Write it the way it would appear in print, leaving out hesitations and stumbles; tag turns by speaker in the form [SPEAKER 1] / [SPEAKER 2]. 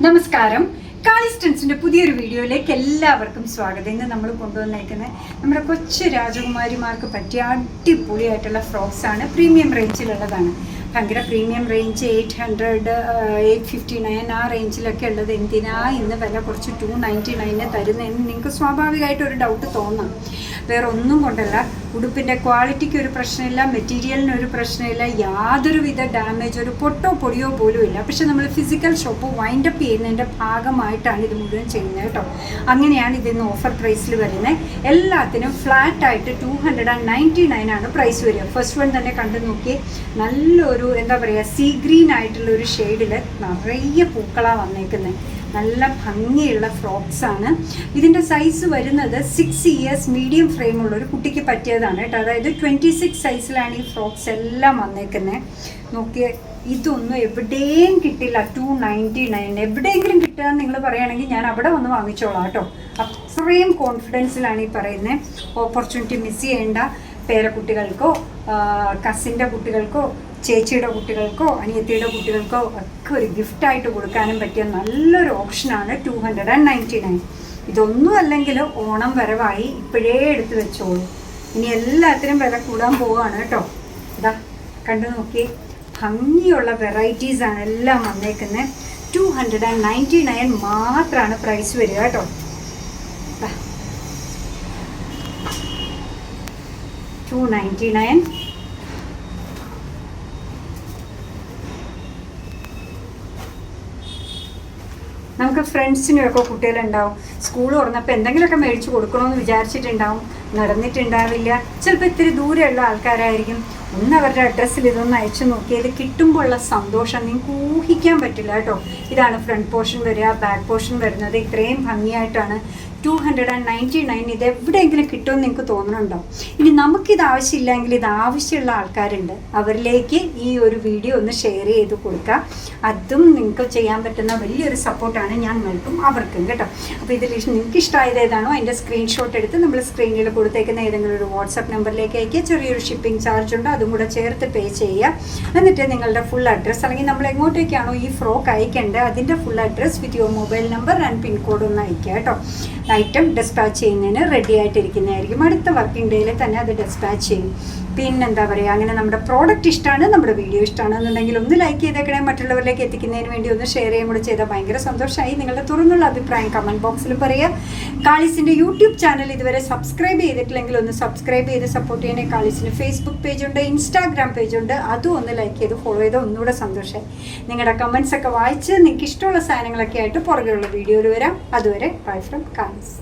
[SPEAKER 1] നമസ്കാരം. കാളിസ്റ്റൻസിന്റെ പുതിയൊരു വീഡിയോയിലേക്ക് എല്ലാവർക്കും സ്വാഗതം. ഇന്ന് നമ്മൾ കൊണ്ടുവന്നേക്കുന്നത് നമ്മുടെ കൊച്ചു രാജകുമാരിമാർക്ക് പറ്റിയ അടിപൊളിയായിട്ടുള്ള ഫ്രോക്സ് ആണ്. പ്രീമിയം റേഞ്ചിലുള്ളതാണ്. ഭയങ്കര പ്രീമിയം റേഞ്ച് 800, 859 ആ റേഞ്ചിലൊക്കെ ഉള്ളത്. എന്തിനാ ഇന്ന് വില കുറച്ച് 299 തരുന്നതെന്ന് നിങ്ങൾക്ക് സ്വാഭാവികമായിട്ട് ഒരു ഡൗട്ട് തോന്നാം. വേറെ ഒന്നും കൊണ്ടല്ല, ഉടുപ്പിൻ്റെ ക്വാളിറ്റിക്ക് ഒരു പ്രശ്നമില്ല, മെറ്റീരിയലിന് ഒരു പ്രശ്നമില്ല, യാതൊരുവിധ ഡാമേജ് ഒരു പൊട്ടോ പൊടിയോ പോലും ഇല്ല. പക്ഷെ നമ്മൾ ഫിസിക്കൽ ഷോപ്പ് വൈൻഡപ്പ് ചെയ്യുന്നതിൻ്റെ ഭാഗമായിട്ടാണ് ഇത് മുഴുവൻ ചെയ്യുന്നത് കേട്ടോ. അങ്ങനെയാണ് ഇതിന്ന് ഓഫർ പ്രൈസിൽ വരുന്നത്. എല്ലാത്തിനും ഫ്ലാറ്റായിട്ട് 299 ആണ് പ്രൈസ് വരിക. ഫസ്റ്റ് വൺ തന്നെ കണ്ടു നോക്കി, നല്ലൊരു എന്താ പറയുക, സീ ഗ്രീൻ ആയിട്ടുള്ള ഒരു ഷെയ്ഡിൽ നിറയെ പൂക്കളാണ് വന്നേക്കുന്നത്. നല്ല ഭംഗിയുള്ള ഫ്രോക്സ് ആണ്. ഇതിൻ്റെ സൈസ് വരുന്നത് 6 ഇയേഴ്സ് മീഡിയം ഫ്രെയിമുള്ള ഒരു കുട്ടിക്ക് പറ്റിയതാണ് കേട്ടോ. അതായത് 26 സൈസിലാണ് ഈ ഫ്രോക്സ് എല്ലാം വന്നേക്കുന്നത്. നോക്കിയേ, ഇതൊന്നും എവിടെയും കിട്ടില്ല. 299 എവിടെയെങ്കിലും കിട്ടുക എന്ന് നിങ്ങൾ പറയുകയാണെങ്കിൽ ഞാൻ അവിടെ വന്ന് വാങ്ങിച്ചോളാം കേട്ടോ. അത്രയും കോൺഫിഡൻസിലാണ് ഈ പറയുന്നത്. ഓപ്പർച്യൂണിറ്റി മിസ് ചെയ്യേണ്ട. പേരക്കുട്ടികൾക്കോ കസിൻ്റെ കുട്ടികൾക്കോ ചേച്ചിയുടെ കുട്ടികൾക്കോ അനിയത്തിയുടെ കുട്ടികൾക്കോ ഒക്കെ ഒരു ഗിഫ്റ്റായിട്ട് കൊടുക്കാനും പറ്റിയ നല്ലൊരു ഓപ്ഷനാണ് 299. ഇതൊന്നും അല്ലെങ്കിൽ ഓണം വരവായി, ഇപ്പോഴേ എടുത്ത് വെച്ചോളൂ. ഇനി എല്ലാത്തിനും വില കൂടാൻ പോവുകയാണ് കേട്ടോ. ഇതാ കണ്ടു നോക്കി, ഭംഗിയുള്ള വെറൈറ്റീസാണ് എല്ലാം വന്നേക്കുന്നത്. 299 മാത്രമാണ് പ്രൈസ് വരിക കേട്ടോ. 299. നമുക്ക് ഫ്രണ്ട്സിനൊക്കെ കുട്ടികളുണ്ടാവും. സ്കൂൾ തുറന്നപ്പോൾ എന്തെങ്കിലുമൊക്കെ മേടിച്ച് കൊടുക്കണമെന്ന് വിചാരിച്ചിട്ടുണ്ടാവും, നടന്നിട്ടുണ്ടാവില്ല. ചിലപ്പോൾ ഇത്തിരി ദൂരെയുള്ള ആൾക്കാരായിരിക്കും. ഒന്ന് അവരുടെ അഡ്രസ്സിൽ ഇതൊന്ന് അയച്ചു നോക്കിയത് കിട്ടുമ്പോൾ ഉള്ള സന്തോഷം നിങ്ങൾക്ക് ഊഹിക്കാൻ പറ്റില്ല കേട്ടോ. ഇതാണ് ഫ്രണ്ട് പോർഷൻ വരിക. ബാക്ക് പോർഷൻ വരുന്നത് ഇത്രയും ഭംഗിയായിട്ടാണ്. 299 ഇത് എവിടെയെങ്കിലും കിട്ടുമെന്ന് നിങ്ങൾക്ക് തോന്നുന്നുണ്ടോ? ഇനി നമുക്കിത് ആവശ്യമില്ലെങ്കിൽ ഇത് ആവശ്യമുള്ള ആൾക്കാരുണ്ട്, അവരിലേക്ക് ഈ ഒരു വീഡിയോ ഒന്ന് ഷെയർ ചെയ്ത് കൊടുക്കുക. അതും നിങ്ങൾക്ക് ചെയ്യാൻ പറ്റുന്ന വലിയൊരു സപ്പോർട്ടാണ് ഞങ്ങൾക്കും അവർക്കും കേട്ടോ. അപ്പോൾ ഇതിൽ നിങ്ങൾക്ക് ഇഷ്ടമായത് ഏതാണോ അതിൻ്റെ സ്ക്രീൻഷോട്ട് എടുത്ത് നമ്മൾ സ്ക്രീനിൽ കൊടുത്തേക്കുന്ന ഏതെങ്കിലും ഒരു വാട്സപ്പ് നമ്പറിലേക്ക് അയക്കുക. ചെറിയൊരു ഷിപ്പിംഗ് ചാർജ് ഉണ്ട്, അതും കൂടെ ചേർത്ത് പേ ചെയ്യുക. എന്നിട്ട് നിങ്ങളുടെ ഫുൾ അഡ്രസ്സ്, അല്ലെങ്കിൽ നമ്മൾ എങ്ങോട്ടേക്കാണോ ഈ ഫ്രോക്ക് അയക്കേണ്ടത് അതിൻ്റെ full address with your mobile number and pincode ഒന്ന് അയക്കുക കേട്ടോ. ഐറ്റം ഡിസ്പാച്ച് ചെയ്യുന്നതിന് റെഡി ആയിട്ടിരിക്കുന്നതായിരിക്കും. അടുത്ത വർക്കിംഗ് ഡേയിൽ തന്നെ അത് ഡിസ്പാച്ച് ചെയ്യും. പിന്നെന്താ പറയുക, അങ്ങനെ നമ്മുടെ പ്രോഡക്റ്റ് ഇഷ്ടമാണ്, നമ്മുടെ വീഡിയോ ഇഷ്ടമാണെന്നുണ്ടെങ്കിൽ ഒന്ന് ലൈക്ക് ചെയ്തേക്കണേ. മറ്റുള്ളവരിലേക്ക് എത്തിക്കുന്നതിന് വേണ്ടി ഒന്ന് ഷെയർ ചെയ്യുകയും കൂടെ ചെയ്താൽ ഭയങ്കര സന്തോഷമായി. നിങ്ങളുടെ തുറന്നുള്ള അഭിപ്രായം കമൻറ്റ് ബോക്സിൽ പറയുക. കാളിസിൻ്റെ യൂട്യൂബ് ചാനൽ ഇതുവരെ സബ്സ്ക്രൈബ് ചെയ്തിട്ടില്ലെങ്കിൽ ഒന്ന് സബ്സ്ക്രൈബ് ചെയ്ത് സപ്പോർട്ട് ചെയ്യണേ. കാളിസിന് ഫേസ്ബുക്ക് പേജുണ്ട്, ഇൻസ്റ്റാഗ്രാം പേജുണ്ട്, അതും ഒന്ന് ലൈക്ക് ചെയ്ത് ഫോളോ ചെയ്ത് ഒന്നുകൂടെ സന്തോഷമായി. നിങ്ങളുടെ കമൻറ്റ്സ് ഒക്കെ വായിച്ച് നിങ്ങൾക്ക് ഇഷ്ടമുള്ള സാധനങ്ങളൊക്കെ ആയിട്ട് പുറകെയുള്ള വീഡിയോയിൽ വരാം. അതുവരെ ബൈ ഫ്രം കാളിസ്.